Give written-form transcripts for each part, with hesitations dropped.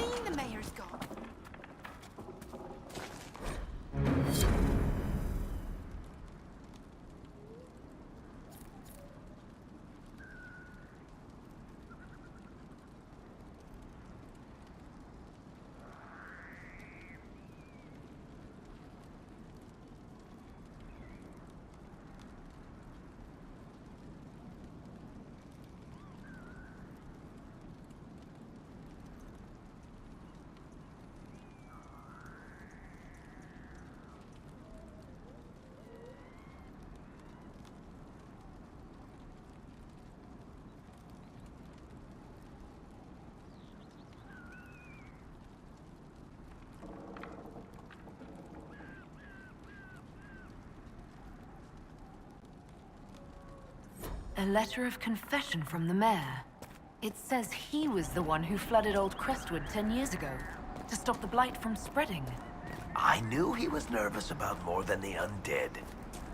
mean the mayor's gone? A letter of confession from the mayor. It says he was the one who flooded Old Crestwood 10 years ago, to stop the blight from spreading. I knew he was nervous about more than the undead.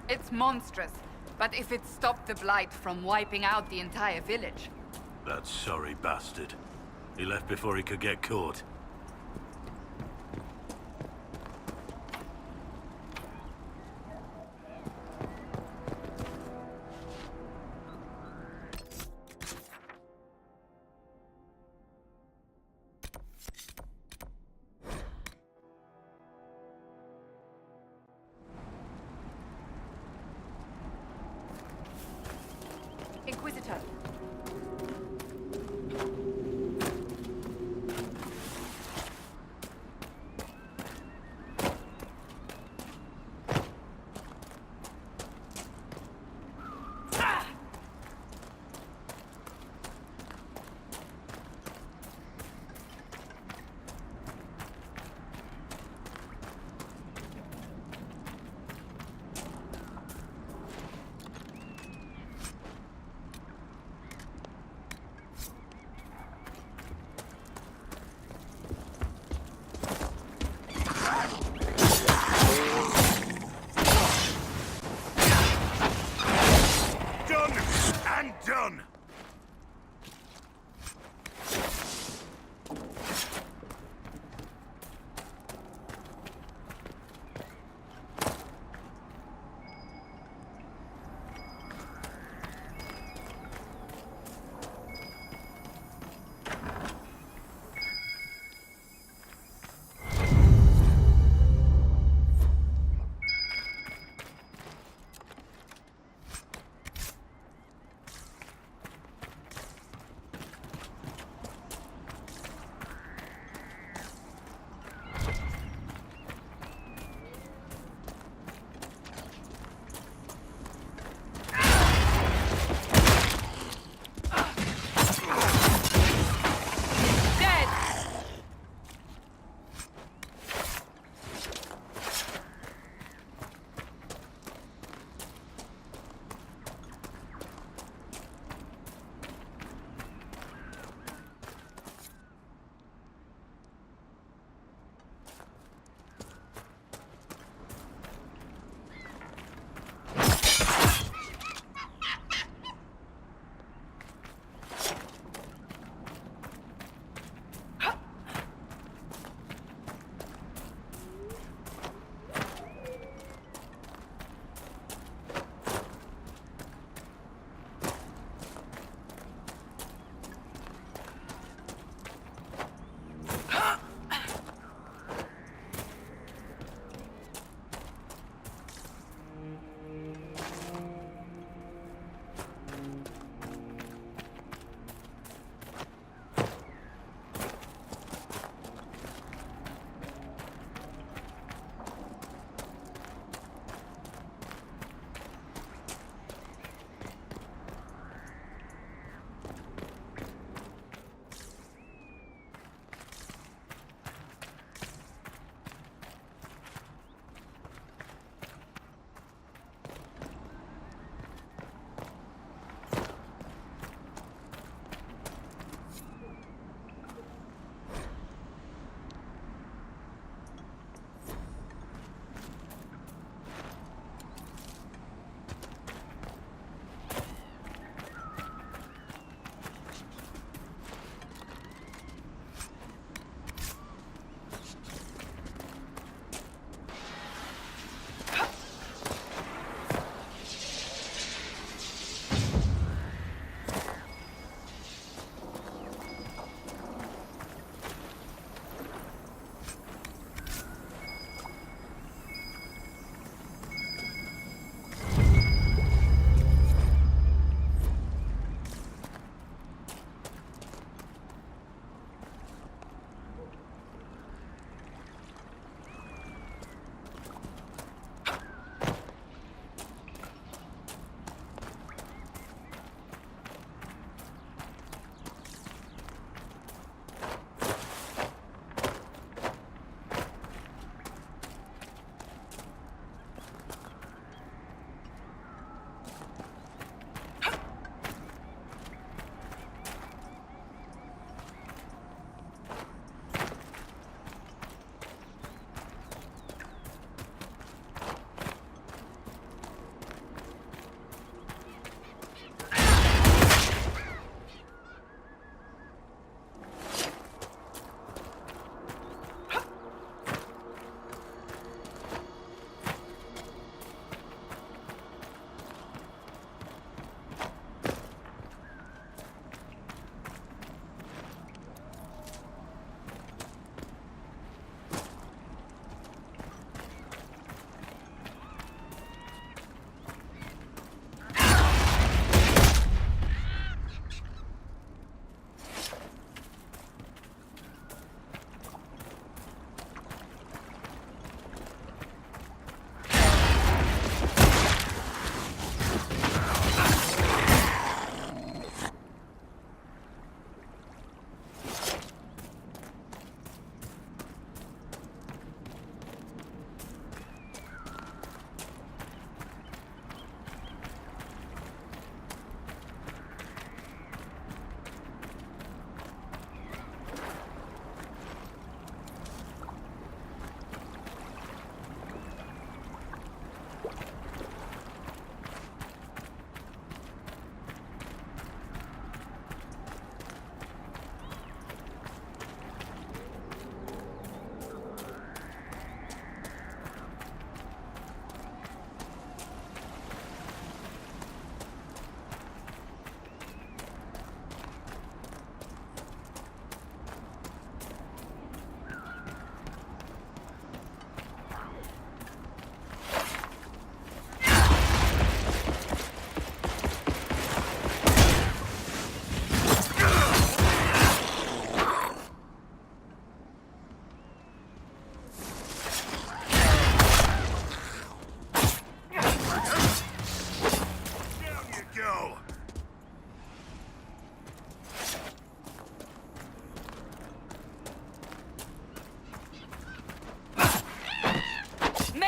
It's monstrous, but if it stopped the blight from wiping out the entire village... That sorry bastard. He left before he could get caught. Inquisitor.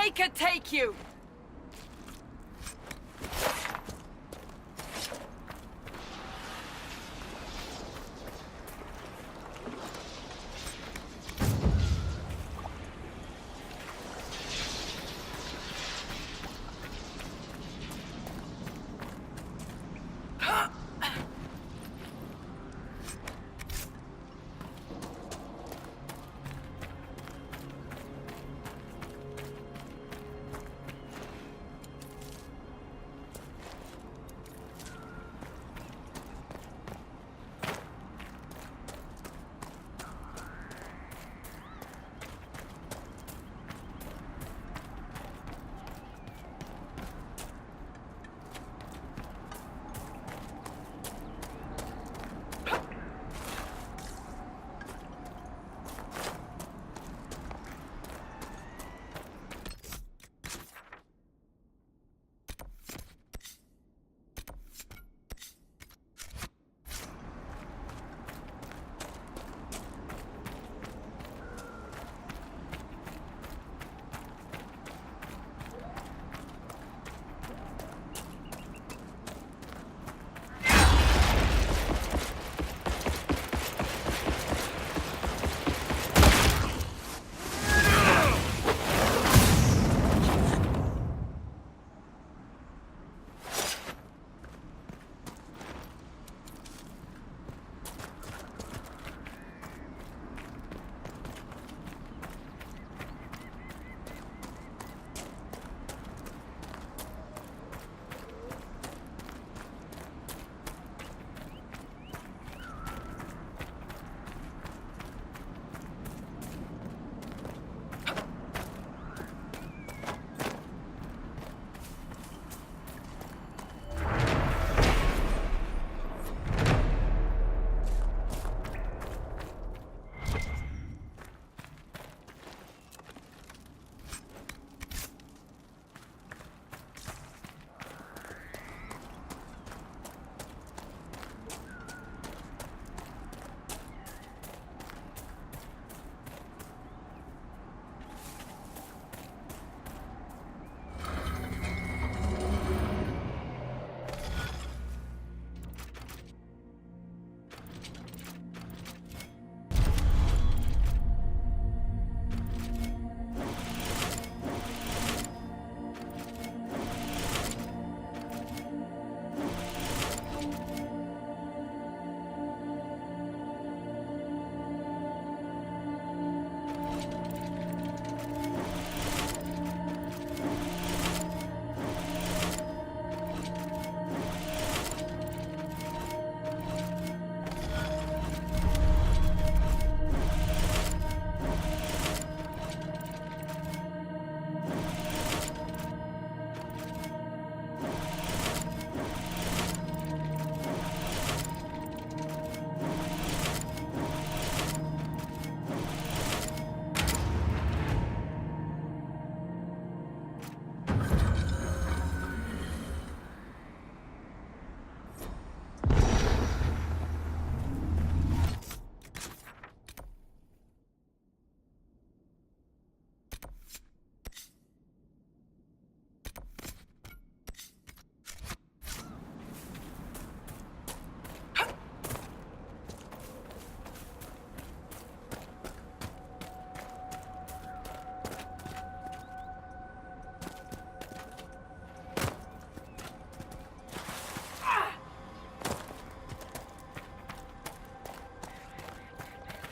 Make it take you!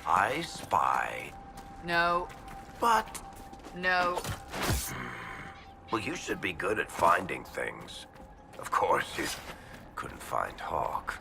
I spy. No. But, No. well, you should be good at finding things. Of course, you couldn't find Hawk.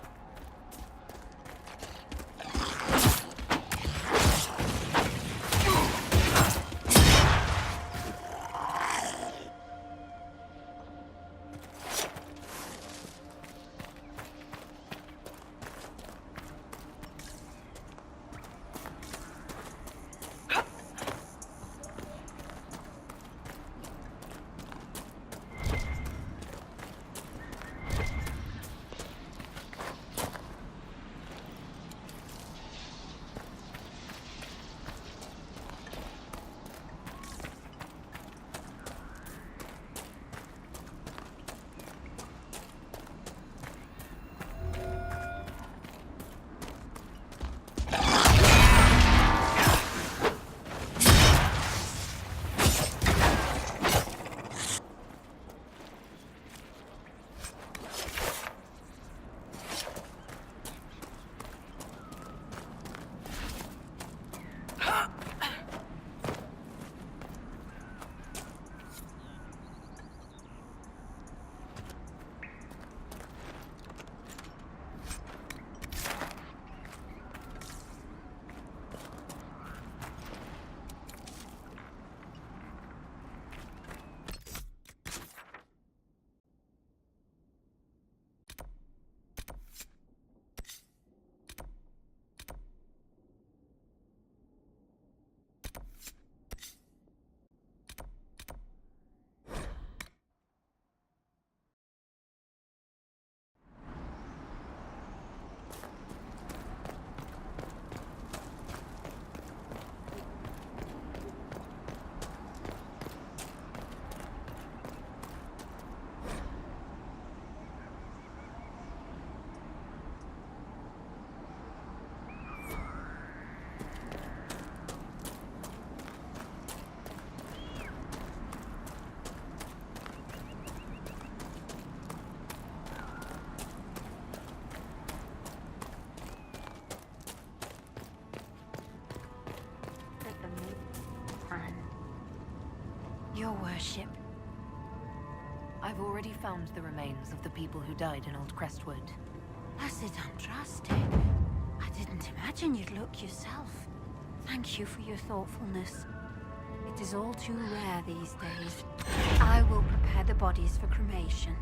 your worship? I've already found the remains of the people who died in Old Crestwood. Blessed Andraste. I didn't imagine you'd look yourself. Thank you for your thoughtfulness. It is all too rare these days. I will prepare the bodies for cremation.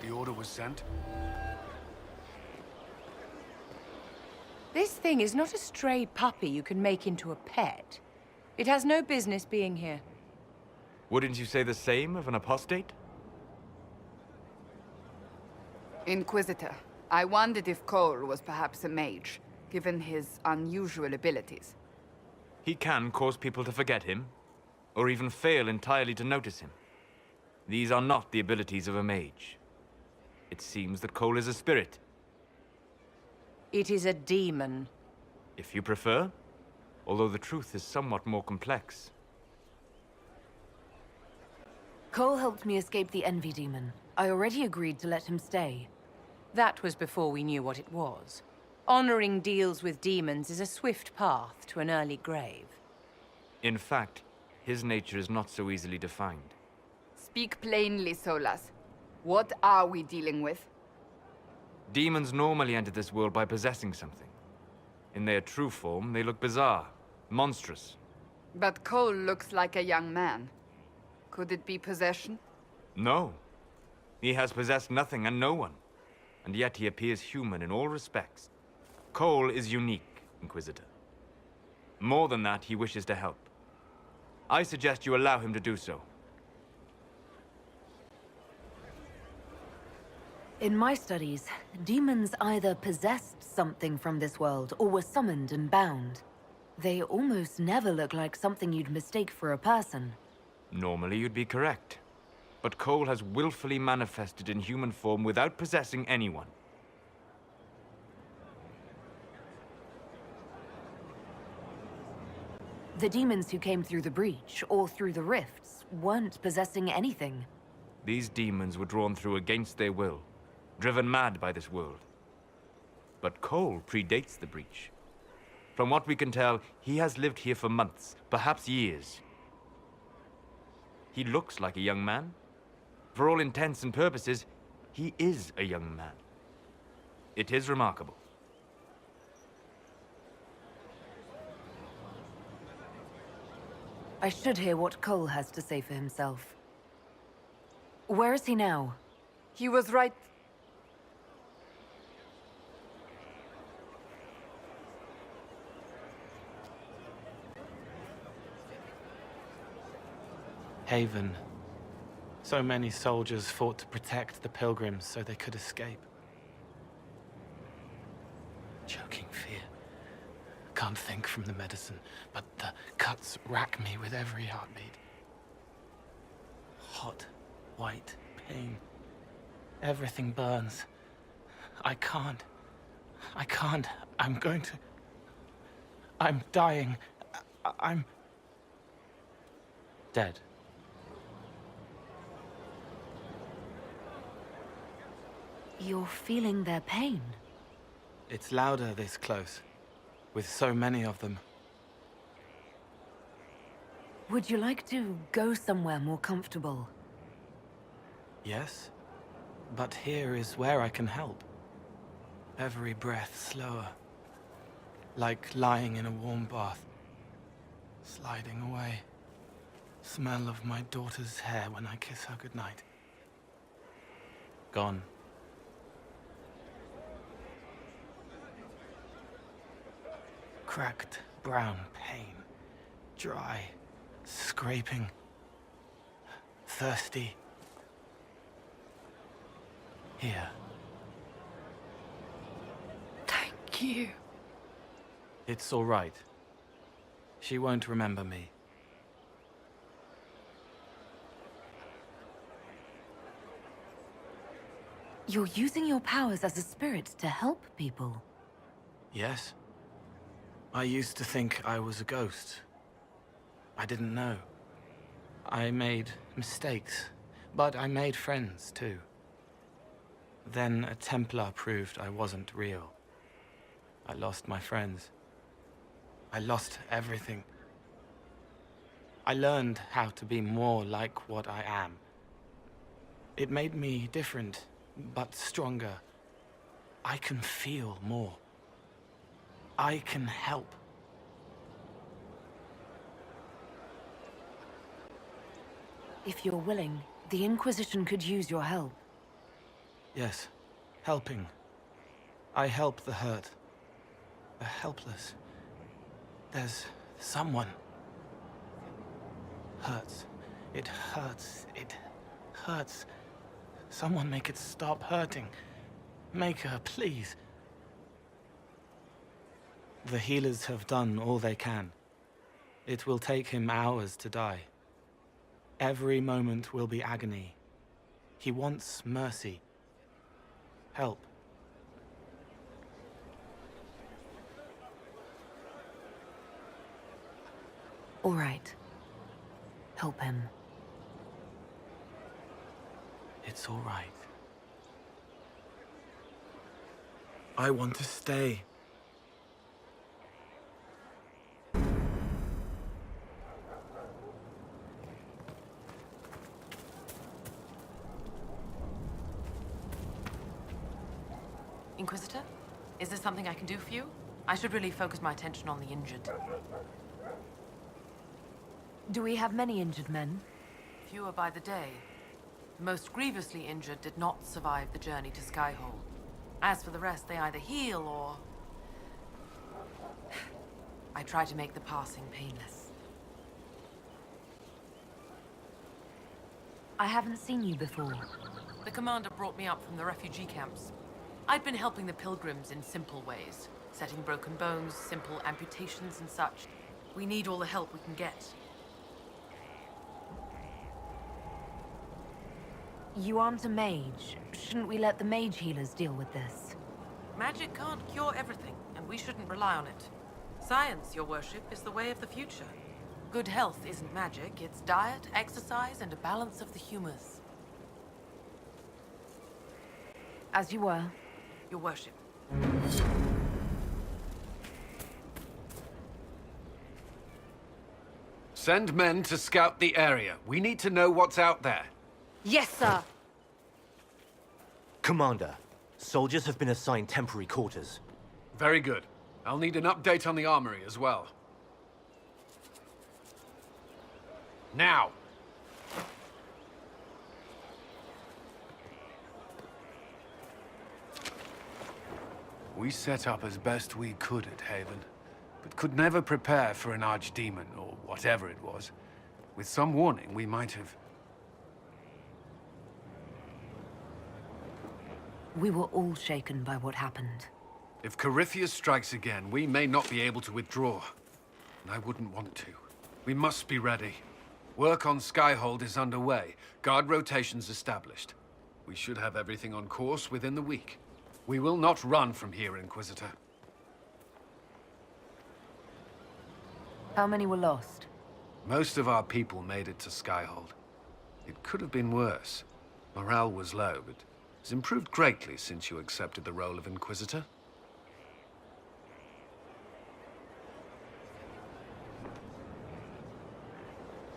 The order was sent? This thing is not a stray puppy you can make into a pet. It has no business being here. Wouldn't you say the same of an apostate? Inquisitor, I wondered if Cole was perhaps a mage, given his unusual abilities. He can cause people to forget him, or even fail entirely to notice him. These are not the abilities of a mage. It seems that Cole is a spirit. It is a demon. If you prefer, although the truth is somewhat more complex. Cole helped me escape the Envy Demon. I already agreed to let him stay. That was before we knew what it was. Honoring deals with demons is a swift path to an early grave. In fact, his nature is not so easily defined. Speak plainly, Solas. What are we dealing with? Demons normally enter this world by possessing something. In their true form, they look bizarre, monstrous. But Cole looks like a young man. Could it be possession? No. He has possessed nothing and no one. And yet he appears human in all respects. Cole is unique, Inquisitor. More than that, he wishes to help. I suggest you allow him to do so. In my studies, demons either possessed something from this world or were summoned and bound. They almost never look like something you'd mistake for a person. Normally you'd be correct. But Cole has willfully manifested in human form without possessing anyone. The demons who came through the breach, or through the rifts, weren't possessing anything. These demons were drawn through against their will, driven mad by this world. But Cole predates the breach. From what we can tell, he has lived here for months, perhaps years. He looks like a young man. For all intents and purposes, he is a young man. It is remarkable. I should hear what Cole has to say for himself. Where is he now? He was right. Haven. So many soldiers fought to protect the pilgrims so they could escape. Choking fear. Can't think from the medicine, but the cuts rack me with every heartbeat. Hot, white pain. Everything burns. I can't. I'm going to... I'm dying. I'm... dead. You're feeling their pain. It's louder this close, with so many of them. Would you like to go somewhere more comfortable? Yes, but here is where I can help. Every breath slower, like lying in a warm bath, sliding away. Smell of my daughter's hair when I kiss her goodnight. Gone. Cracked brown pain, dry, scraping, thirsty. Here. Thank you. It's all right. She won't remember me. You're using your powers as a spirit to help people. Yes? I used to think I was a ghost. I didn't know. I made mistakes, but I made friends too. Then a Templar proved I wasn't real. I lost my friends. I lost everything. I learned how to be more like what I am. It made me different, but stronger. I can feel more. I can help. If you're willing, the Inquisition could use your help. Yes, helping. I help the hurt. The helpless. There's someone. Hurts. It hurts. It hurts. Someone make it stop hurting. Make her, please. The healers have done all they can. It will take him hours to die. Every moment will be agony. He wants mercy. Help. All right. Help him. It's all right. I want to stay. Inquisitor? Is there something I can do for you? I should really focus my attention on the injured. Do we have many injured men? Fewer by the day. The most grievously injured did not survive the journey to Skyhold. As for the rest, they either heal or... I try to make the passing painless. I haven't seen you before. The commander brought me up from the refugee camps. I'd been helping the pilgrims in simple ways. Setting broken bones, simple amputations and such. We need all the help we can get. You aren't a mage. Shouldn't we let the mage healers deal with this? Magic can't cure everything, and we shouldn't rely on it. Science, your worship, is the way of the future. Good health isn't magic, it's diet, exercise, and a balance of the humors. As you were. Your worship. Send men to scout the area. We need to know what's out there. Yes, sir! Commander, soldiers have been assigned temporary quarters. Very good. I'll need an update on the armory as well. Now! We set up as best we could at Haven, but could never prepare for an archdemon, or whatever it was. With some warning, we might have... We were all shaken by what happened. If Corypheus strikes again, we may not be able to withdraw. And I wouldn't want to. We must be ready. Work on Skyhold is underway. Guard rotations established. We should have everything on course within the week. We will not run from here, Inquisitor. How many were lost? Most of our people made it to Skyhold. It could have been worse. Morale was low, but it's improved greatly since you accepted the role of Inquisitor.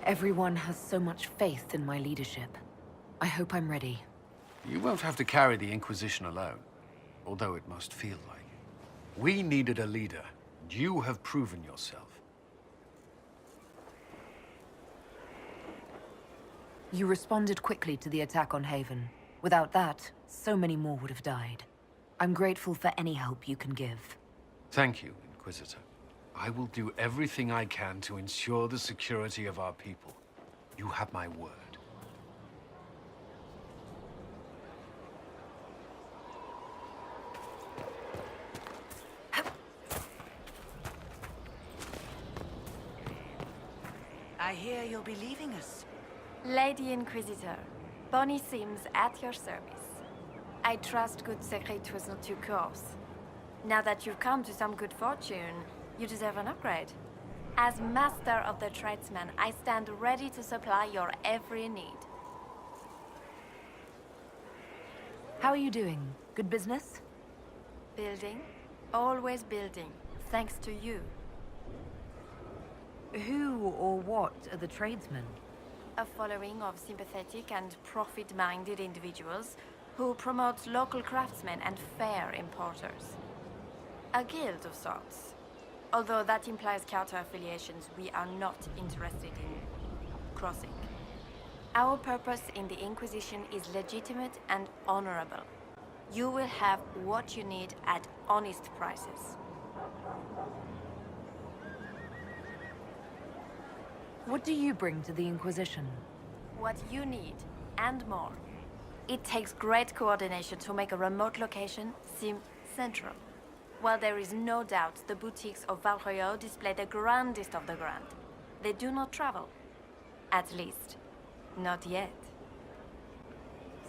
Everyone has so much faith in my leadership. I hope I'm ready. You won't have to carry the Inquisition alone, although it must feel like it. We needed a leader, and you have proven yourself. You responded quickly to the attack on Haven. Without that, so many more would have died. I'm grateful for any help you can give. Thank you, Inquisitor. I will do everything I can to ensure the security of our people. You have my word. I hear you'll be leaving us. Lady Inquisitor, Bonnie Sims at your service. I trust good secret was not too coarse. Now that you've come to some good fortune, you deserve an upgrade. As Master of the Tradesman, I stand ready to supply your every need. How are you doing? Good business? Building? Always building. Thanks to you. Who or what are the tradesmen? A following of sympathetic and profit-minded individuals who promote local craftsmen and fair importers. A guild of sorts. Although that implies counter-affiliations we are not interested in crossing. Our purpose in the Inquisition is legitimate and honorable. You will have what you need at honest prices. What do you bring to the Inquisition? What you need, and more. It takes great coordination to make a remote location seem central. While there is no doubt the boutiques of Val Royeaux display the grandest of the grand, they do not travel. At least, not yet.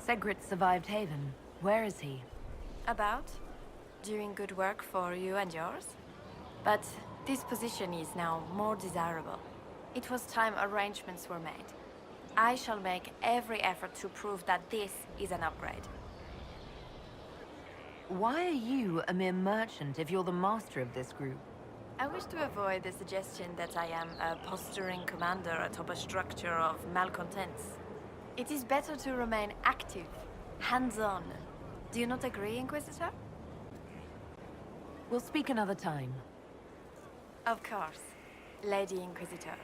Segrit survived Haven. Where is he? About? Doing good work for you and yours? But this position is now more desirable. It was time arrangements were made. I shall make every effort to prove that this is an upgrade. Why are you a mere merchant if you're the master of this group? I wish to avoid the suggestion that I am a posturing commander atop a structure of malcontents. It is better to remain active, hands-on. Do you not agree, Inquisitor? We'll speak another time. Of course, Lady Inquisitor.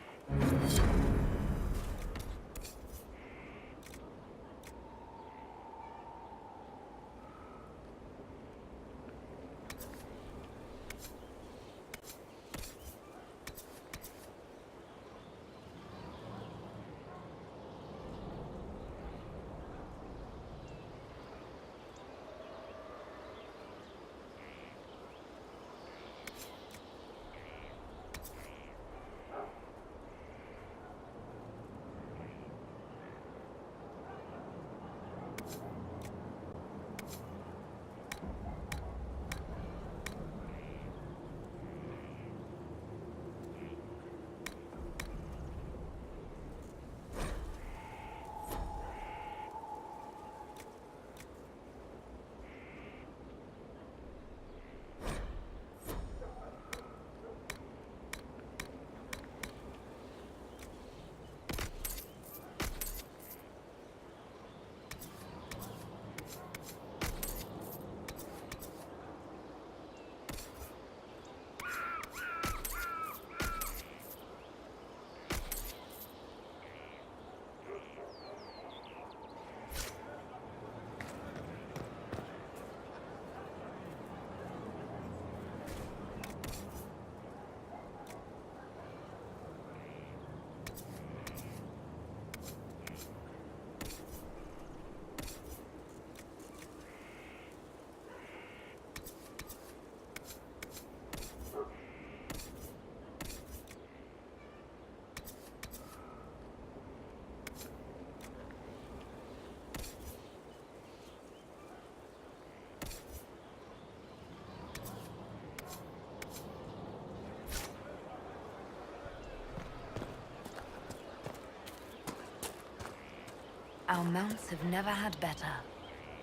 Our mounts have never had better.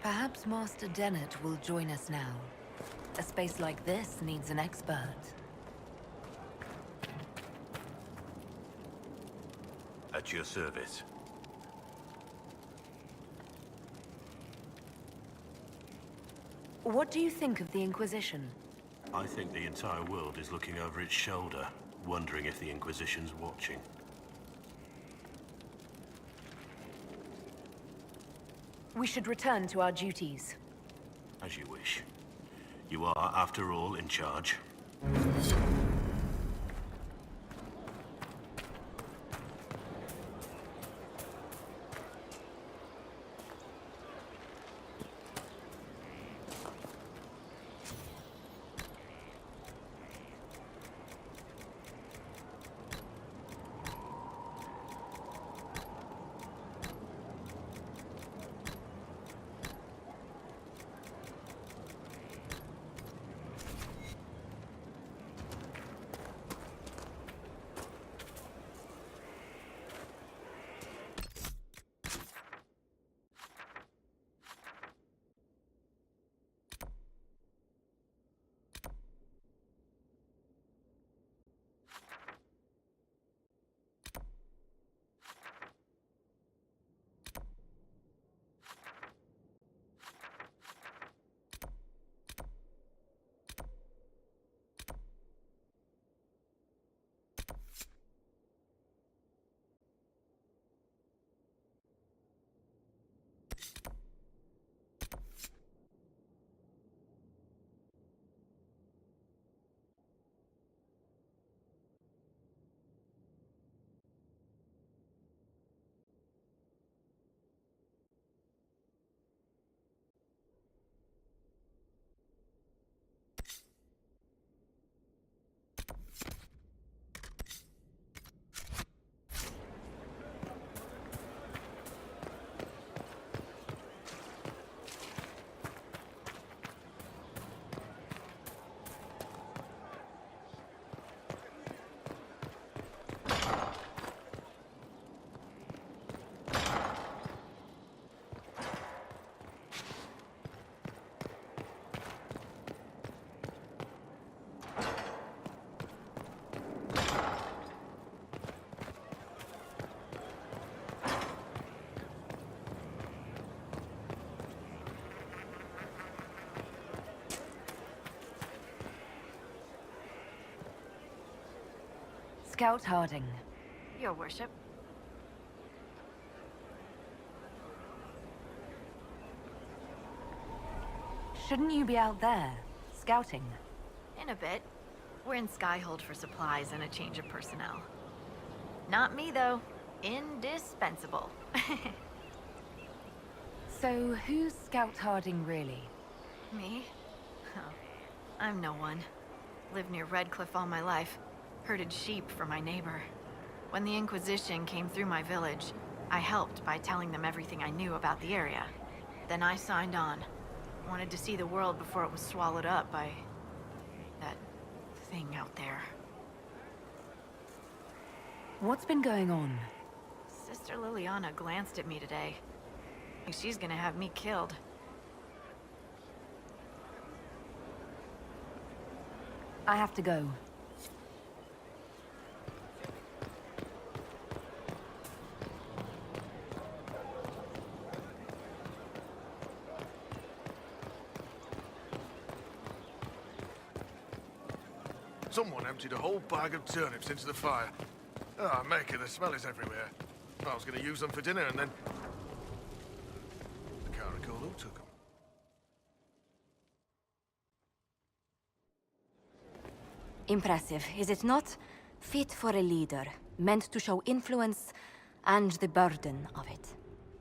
Perhaps Master Dennett will join us now. A space like this needs an expert. At your service. What do you think of the Inquisition? I think the entire world is looking over its shoulder, wondering if the Inquisition's watching. We should return to our duties. As you wish. You are, after all, in charge. Scout Harding. Your worship. Shouldn't you be out there, scouting? In a bit. We're in Skyhold for supplies and a change of personnel. Not me, though. Indispensable. So, who's Scout Harding really? Me? Oh, I'm no one. Lived near Redcliffe all my life. Herded sheep for my neighbor. When the Inquisition came through my village, I helped by telling them everything I knew about the area. Then I signed on. Wanted to see the world before it was swallowed up by... that thing out there. What's been going on? Sister Liliana glanced at me today. She's gonna have me killed. I have to go. Someone emptied a whole bag of turnips into the fire. Ah, Maker, the smell is everywhere. I was going to use them for dinner and then... I can't recall who took them. Impressive, is it not? Fit for a leader, meant to show influence and the burden of it.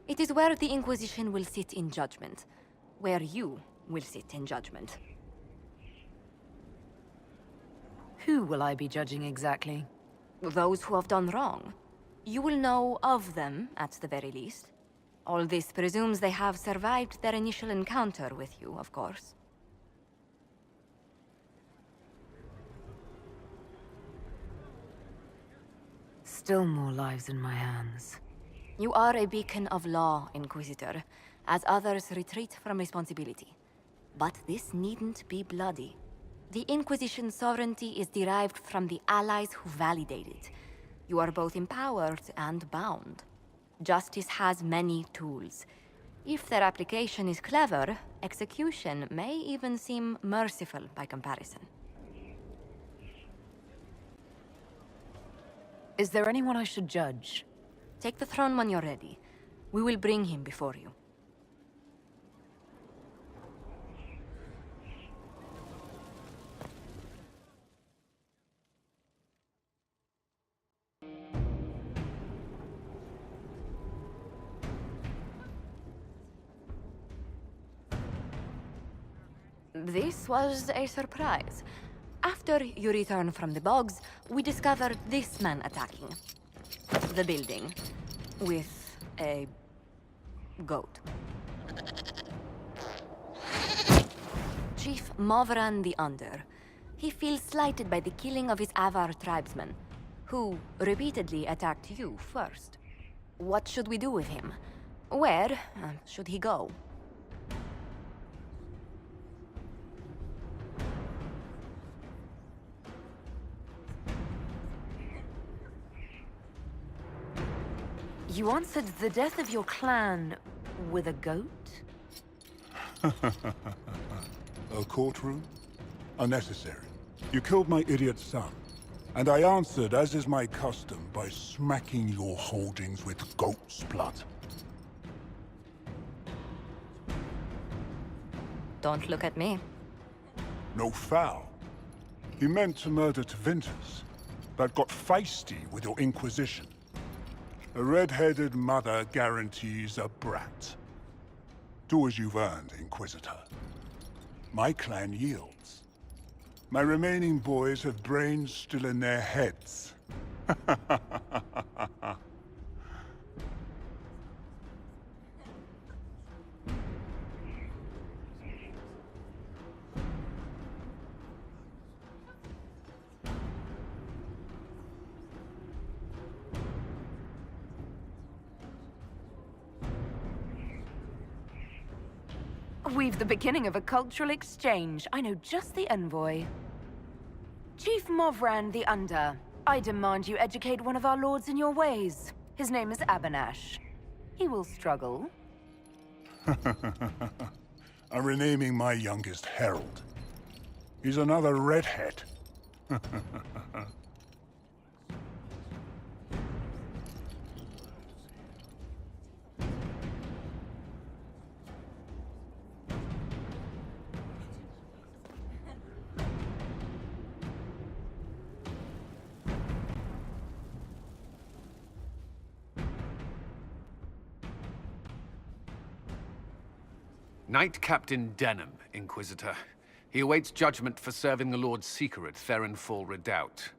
It is where the Inquisition will sit in judgment, where you will sit in judgment. Who will I be judging exactly? Those who have done wrong. You will know of them, at the very least. All this presumes they have survived their initial encounter with you, of course. Still more lives in my hands. You are a beacon of law, Inquisitor, as others retreat from responsibility. But this needn't be bloody. The Inquisition's sovereignty is derived from the allies who validate it. You are both empowered and bound. Justice has many tools. If their application is clever, execution may even seem merciful by comparison. Is there anyone I should judge? Take the throne when you're ready. We will bring him before you. This was a surprise. After you return from the bogs, we discovered this man attacking the building with a goat. Chief Movran the Under. He feels slighted by the killing of his Avar tribesmen, who repeatedly attacked you first. What should we do with him? Where should he go? You answered the death of your clan with a goat? A courtroom? Unnecessary. You killed my idiot son, and I answered, as is my custom, by smacking your holdings with goat's blood. Don't look at me. No foul. He meant to murder Tevinters, but got feisty with your Inquisition. A red-headed mother guarantees a brat. Do as you've earned, Inquisitor. My clan yields. My remaining boys have brains still in their heads. We've the beginning of a cultural exchange. I know just the envoy. Chief Movran the Under. I demand you educate one of our lords in your ways. His name is Abanash. He will struggle. I'm renaming my youngest Herald. He's another redhead. Knight Captain Denham, Inquisitor. He awaits judgment for serving the Lord's Seeker at Therenfall Redoubt.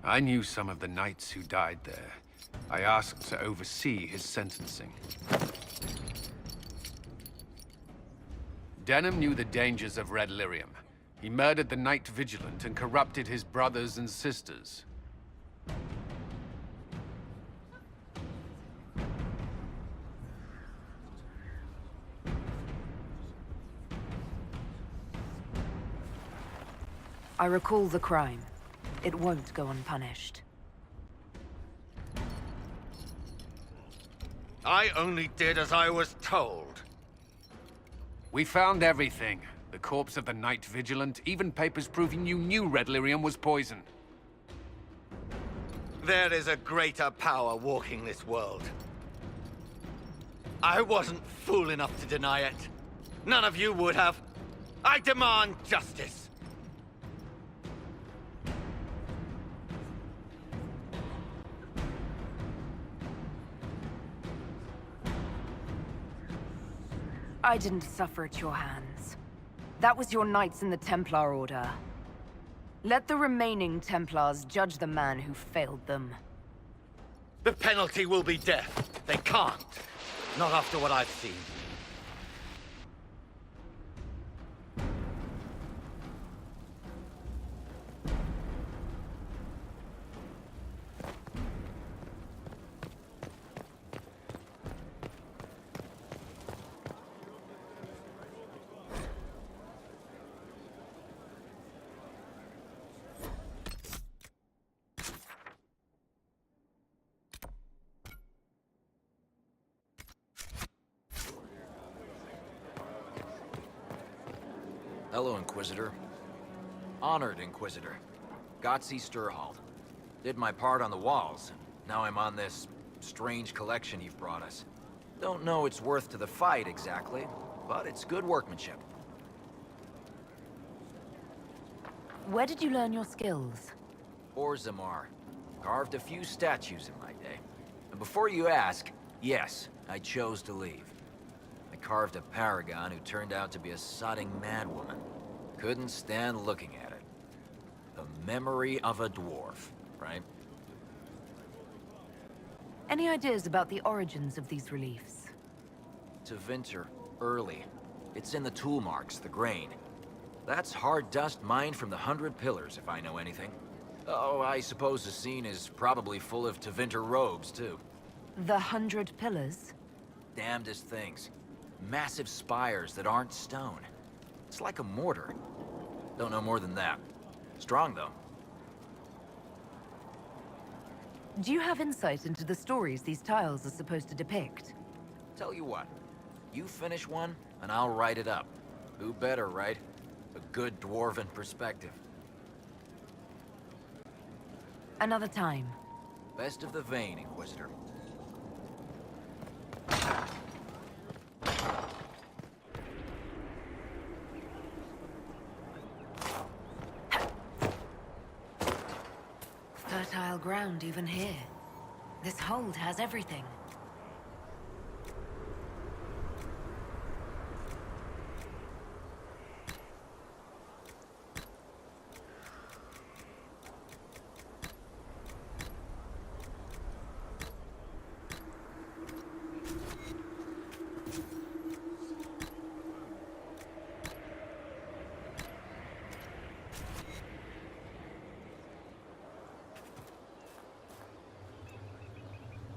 I knew some of the knights who died there. I asked to oversee his sentencing. Denham knew the dangers of Red Lyrium. He murdered the Knight Vigilant and corrupted his brothers and sisters. I recall the crime. It won't go unpunished. I only did as I was told. We found everything. The corpse of the Knight Vigilant, even papers proving you knew Red Lyrium was poison. There is a greater power walking this world. I wasn't fool enough to deny it. None of you would have. I demand justice. I didn't suffer at your hands. That was your knights in the Templar Order. Let the remaining Templars judge the man who failed them. The penalty will be death. They can't. Not after what I've seen. Hello, Inquisitor. Honored Inquisitor. Gotzi Sturhald. Did my part on the walls. Now I'm on this strange collection you've brought us. Don't know its worth to the fight, exactly, but it's good workmanship. Where did you learn your skills? Orzammar. Carved a few statues in my day. And before you ask, yes, I chose to leave. I carved a paragon who turned out to be a sodding madwoman. Couldn't stand looking at it. The memory of a dwarf, right? Any ideas about the origins of these reliefs? Tevinter, early. It's in the tool marks, the grain. That's hard dust mined from the 100 Pillars, if I know anything. Oh, I suppose the scene is probably full of Tevinter robes, too. The 100 Pillars? Damnedest things. Massive spires that aren't stone. It's like a mortar. Don't know more than that. Strong, though. Do you have insight into the stories these tiles are supposed to depict? Tell you what. You finish one, and I'll write it up. Who better, right? A good dwarven perspective. Another time. Best of the vein, Inquisitor. Fertile ground even here. This hold has everything.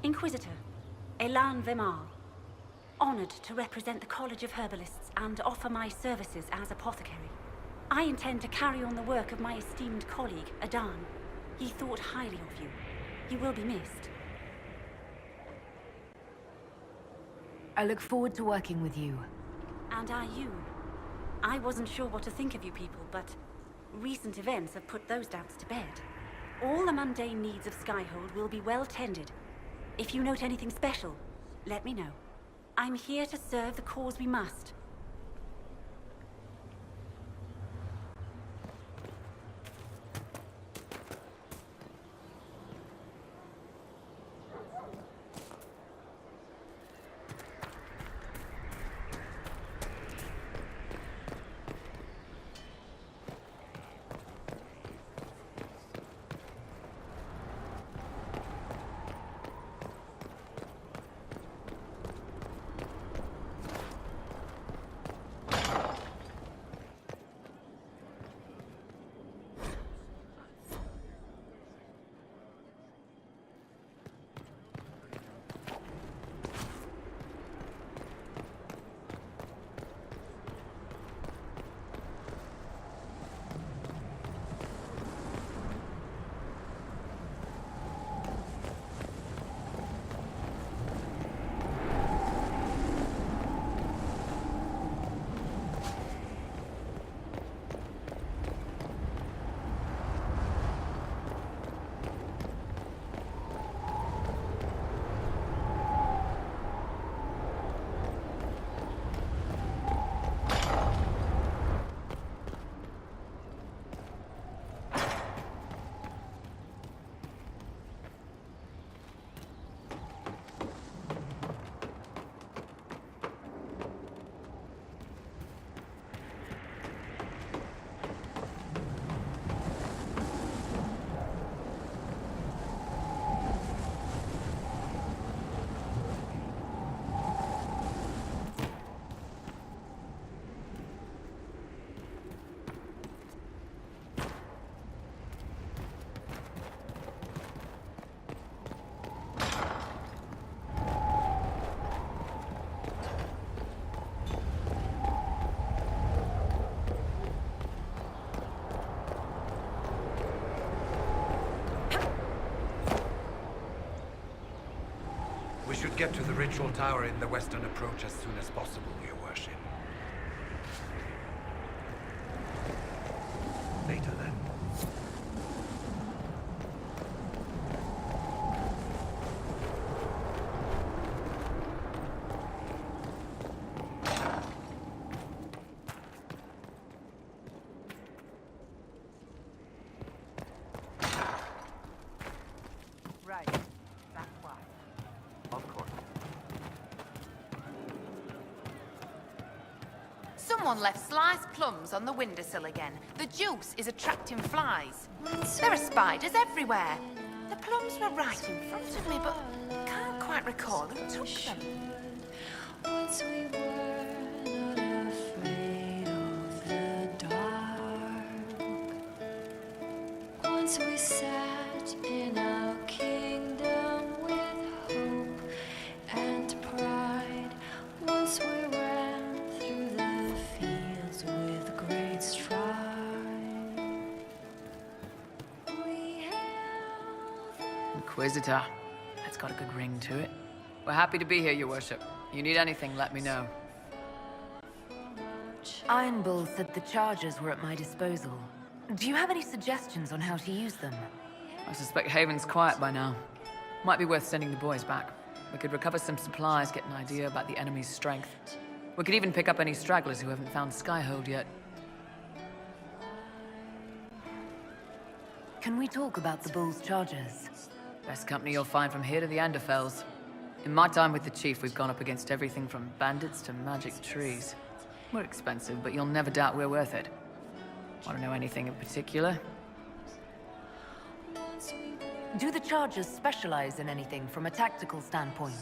Inquisitor, Elan Vimar. Honored to represent the College of Herbalists and offer my services as apothecary. I intend to carry on the work of my esteemed colleague, Adan. He thought highly of you. You will be missed. I look forward to working with you. And I you. I wasn't sure what to think of you people, but recent events have put those doubts to bed. All the mundane needs of Skyhold will be well tended. If you note anything special, let me know. I'm here to serve the cause we must. get to the ritual tower in the western approach as soon as possible, Your Worship. Later then. Right. That way. Of course. Someone left sliced plums on the windowsill again. The juice is attracting flies. There are spiders everywhere. The plums were right in front of me, but can't quite recall who took them. Once we were not afraid of the dark. Once we sat in our kingdom with hope and pride. Once we ran through the fields with great stride. We Inquisitor. That's got a good ring to it. We're happy to be here, Your Worship. You need anything, let me know. Iron Bull said the charges were at my disposal. Do you have any suggestions on how to use them? I suspect Haven's quiet by now. Might be worth sending the boys back. We could recover some supplies, get an idea about the enemy's strength. We could even pick up any stragglers who haven't found Skyhold yet. Can we talk about the Bull's charges? Best company you'll find from here to the Anderfells. In my time with the Chief, we've gone up against everything from bandits to magic trees. We're expensive, but you'll never doubt we're worth it. Want to know anything in particular? Do the charges specialize in anything from a tactical standpoint?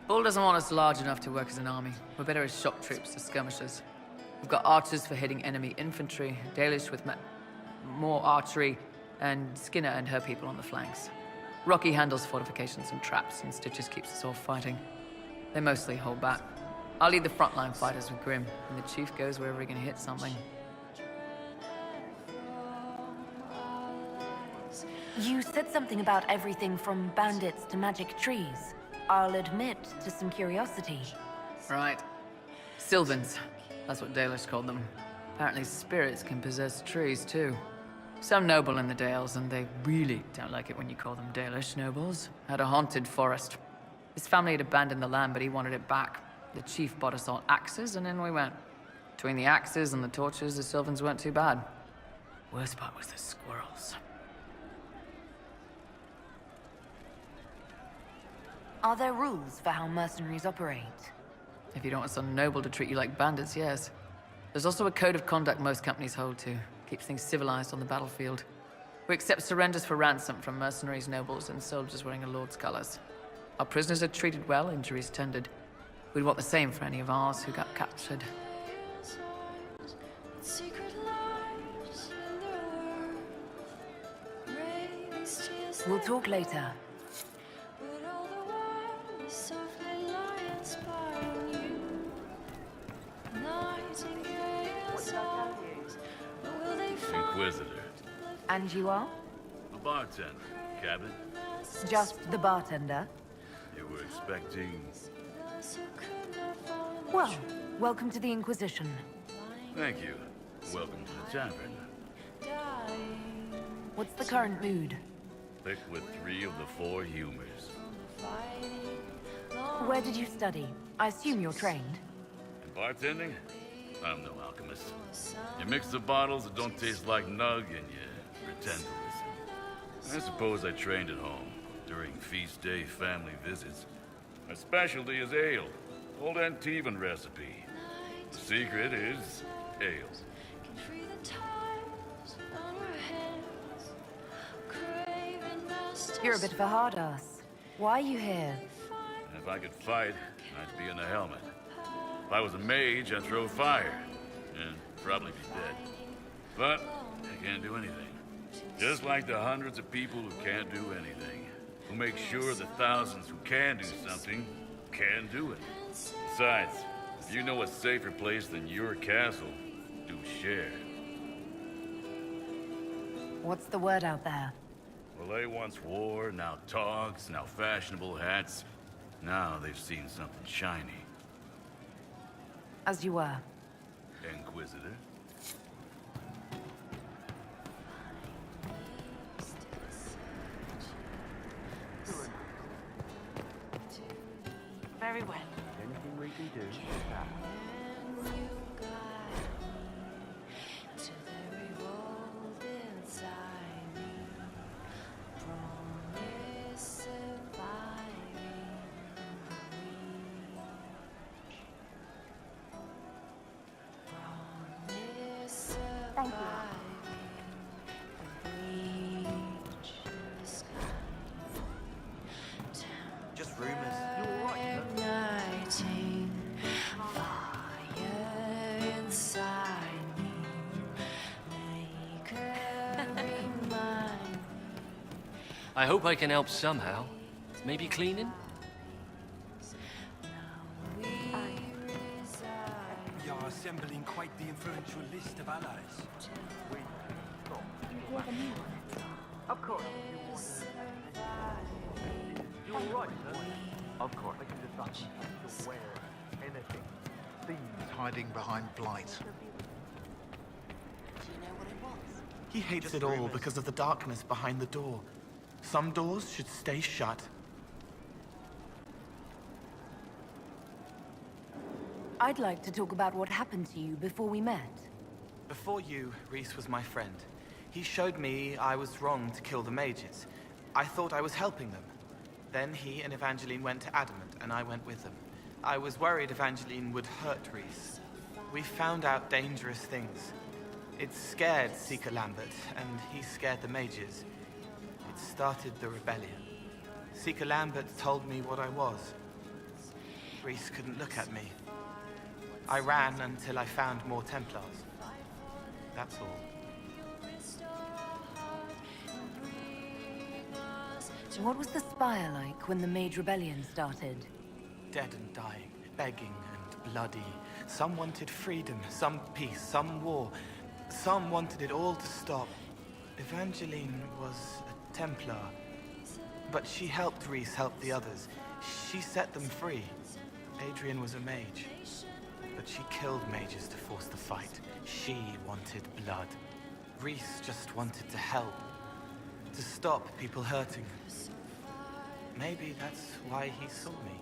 Bull doesn't want us large enough to work as an army. We're better as shock troops or skirmishers. We've got archers for hitting enemy infantry, Dalish with more archery, and Skinner and her people on the flanks. Rocky handles fortifications and traps, and Stitches keeps us all fighting. They mostly hold back. I'll lead the frontline fighters with Grim, and the Chief goes wherever he can hit something. You said something about everything from bandits to magic trees. I'll admit to some curiosity. Right. Sylvans. That's what Dalish called them. Apparently spirits can possess trees, too. Some noble in the Dales, and they really don't like it when you call them Dalish nobles, had a haunted forest. His family had abandoned the land, but he wanted it back. The Chief bought us all axes, and in we went. Between the axes and the torches, the Sylvans weren't too bad. Worst part was the squirrels. Are there rules for how mercenaries operate? If you don't want some noble to treat you like bandits, yes. There's also a code of conduct most companies hold to. Keeps things civilized on the battlefield. We accept surrenders for ransom from mercenaries, nobles, and soldiers wearing a lord's colors. Our prisoners are treated well, injuries tended. We'd want the same for any of ours who got captured. We'll talk later. Inquisitor. And you are? A bartender. Cabin? Just the bartender? You were expecting... Well, welcome to the Inquisition. Thank you. Welcome to the tavern. What's the current mood? Thick with 3 of the 4 humors. Where did you study? I assume you're trained. In bartending? I'm no alchemist. You mix the bottles that don't taste like nug and you pretend to listen. I suppose I trained at home during feast day family visits. My specialty is ale. Old Antivan recipe. The secret is ale. You're a bit of a hard ass. Why are you here? If I could fight, I'd be in a helmet. If I was a mage, I'd throw fire. And probably be dead. But I can't do anything. Just like the hundreds of people who can't do anything. Who make sure the thousands who can do something can do it. Besides, if you know a safer place than your castle, do share. What's the word out there? Well, they once wore, now togs, now fashionable hats. Now they've seen something shiny. As you were. Inquisitor? Very well. Anything we can do? Thank you. Just rumors. Igniting fire inside me. Make every mind. I hope I can help somehow. Maybe cleaning? We are assembling quite the influential list of allies. Of course. You're right, sir. Of course. Wear anything. Thieves hiding behind blight. He hates it all because of the darkness behind the door. Some doors should stay shut. I'd like to talk about what happened to you before we met. Before you, Rhys was my friend. He showed me I was wrong to kill the mages. I thought I was helping them. Then he and Evangeline went to Adamant, and I went with them. I was worried Evangeline would hurt Rhys. We found out dangerous things. It scared Seeker Lambert, and he scared the mages. It started the rebellion. Seeker Lambert told me what I was. Rhys couldn't look at me. I ran until I found more Templars. That's all. What was the Spire like when the Mage Rebellion started? Dead and dying, begging and bloody. Some wanted freedom, some peace, some war. Some wanted it all to stop. Evangeline was a Templar, but she helped Rhys help the others. She set them free. Adrian was a mage, but she killed mages to force the fight. She wanted blood. Rhys just wanted to help, to stop people hurting. Maybe that's why he saw me.